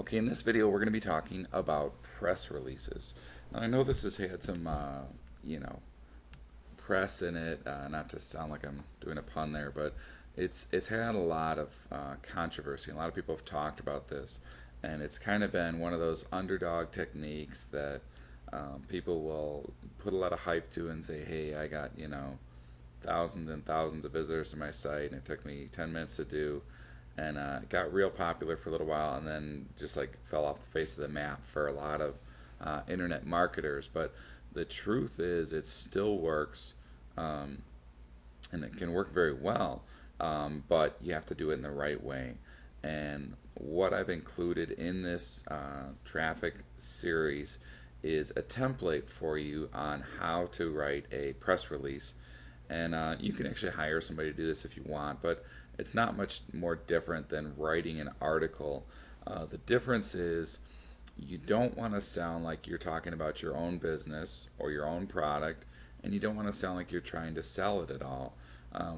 Okay, in this video we're going to be talking about press releases. Now I know this has had some, you know, press in it. Not to sound like I'm doing a pun there, but it's had a lot of controversy. A lot of people have talked about this, and it's kind of been one of those underdog techniques that people will put a lot of hype to and say, "Hey, I got thousands and thousands of visitors to my site, and it took me 10 minutes to do." And it got real popular for a little while, and then just like fell off the face of the map for a lot of internet marketers. But the truth is, it still works, um, and it can work very well, but you have to do it in the right way. And what I've included in this traffic series is a template for you on how to write a press release. And you can actually hire somebody to do this if you want, but it's not much more different than writing an article. The difference is you don't want to sound like you're talking about your own business or your own product, and you don't want to sound like you're trying to sell it at all.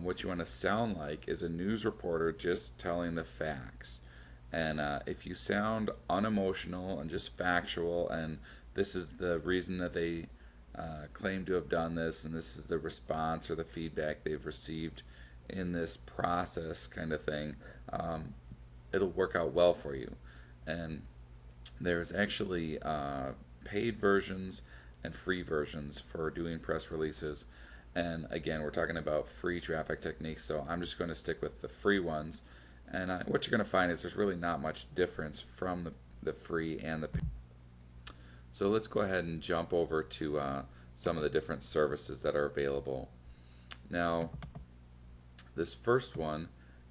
What you want to sound like is a news reporter just telling the facts. And if you sound unemotional and just factual, and this is the reason that they claim to have done this, and this is the response or the feedback they've received in this process, kind of thing, it'll work out well for you. And there's actually paid versions and free versions for doing press releases. And again, we're talking about free traffic techniques, so I'm just going to stick with the free ones. And what you're going to find is there's really not much difference from the free and the paid. So let's go ahead and jump over to some of the different services that are available. Now, this first one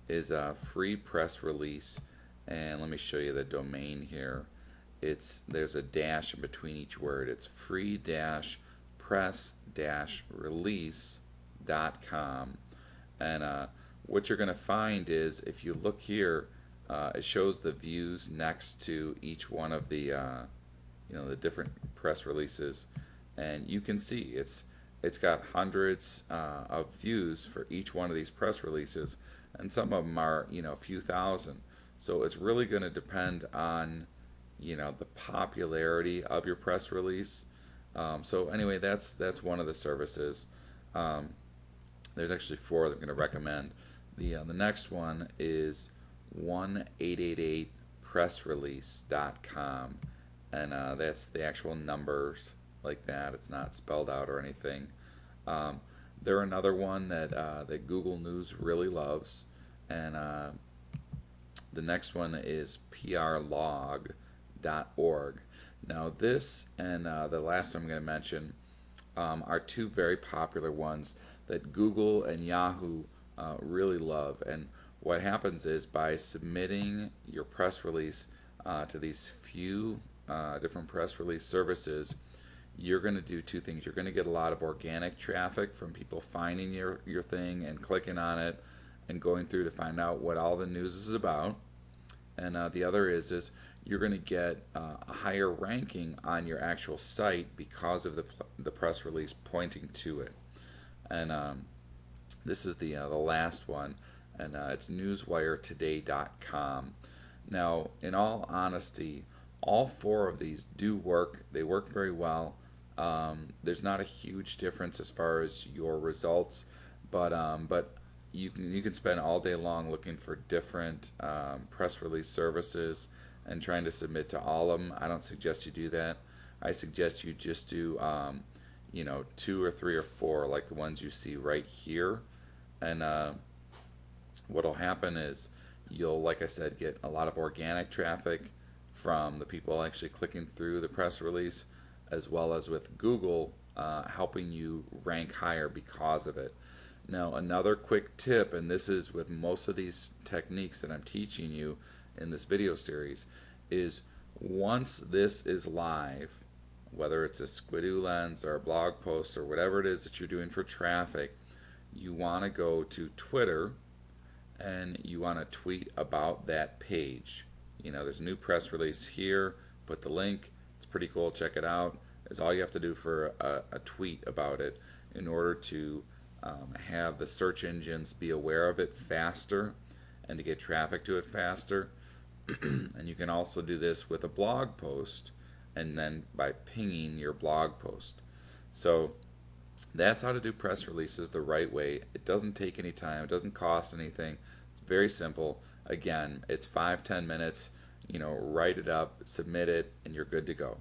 is a free press release, and let me show you the domain here. There's a dash in between each word. It's free press release.com. And what you're going to find is if you look here, it shows the views next to each one of the different press releases, and you can see it's got hundreds of views for each one of these press releases, and some of them are a few thousand. So it's really going to depend on the popularity of your press release. So anyway, that's one of the services. Um, there's actually four that I'm going to recommend. The next one is 1-888-pressrelease.com, and that's the actual numbers like that. It's not spelled out or anything. Um, they're another one that Google News really loves, and the next one is prlog.org. Now this and the last one I'm going to mention are two very popular ones that Google and Yahoo really love. And what happens is by submitting your press release to these few different press release services, you're going to do two things. You're going to get a lot of organic traffic from people finding your thing and clicking on it and going through to find out what all the news is about. And the other is you're going to get a higher ranking on your actual site because of the press release pointing to it. And this is the last one, and it's newswiretoday.com. Now, in all honesty, all four of these do work. They work very well. There's not a huge difference as far as your results, but you can spend all day long looking for different press release services and trying to submit to all of them. I don't suggest you do that. I suggest you just do two or three or four like the ones you see right here. And what'll happen is you'll, like I said, get a lot of organic traffic from the people actually clicking through the press release, as well as with Google helping you rank higher because of it. Now, another quick tip, and this is with most of these techniques that I'm teaching you in this video series, is once this is live, whether it's a Squidoo Lens or a blog post or whatever it is that you're doing for traffic, you want to go to Twitter and you want to tweet about that page. There's a new press release here. Put the link. It's pretty cool. Check it out. It's all you have to do for a tweet about it in order to have the search engines be aware of it faster and to get traffic to it faster. And you can also do this with a blog post and then by pinging your blog post. So that's how to do press releases the right way. It doesn't take any time, it doesn't cost anything. It's very simple. Again, it's 5-10 minutes. Write it up, submit it, and you're good to go.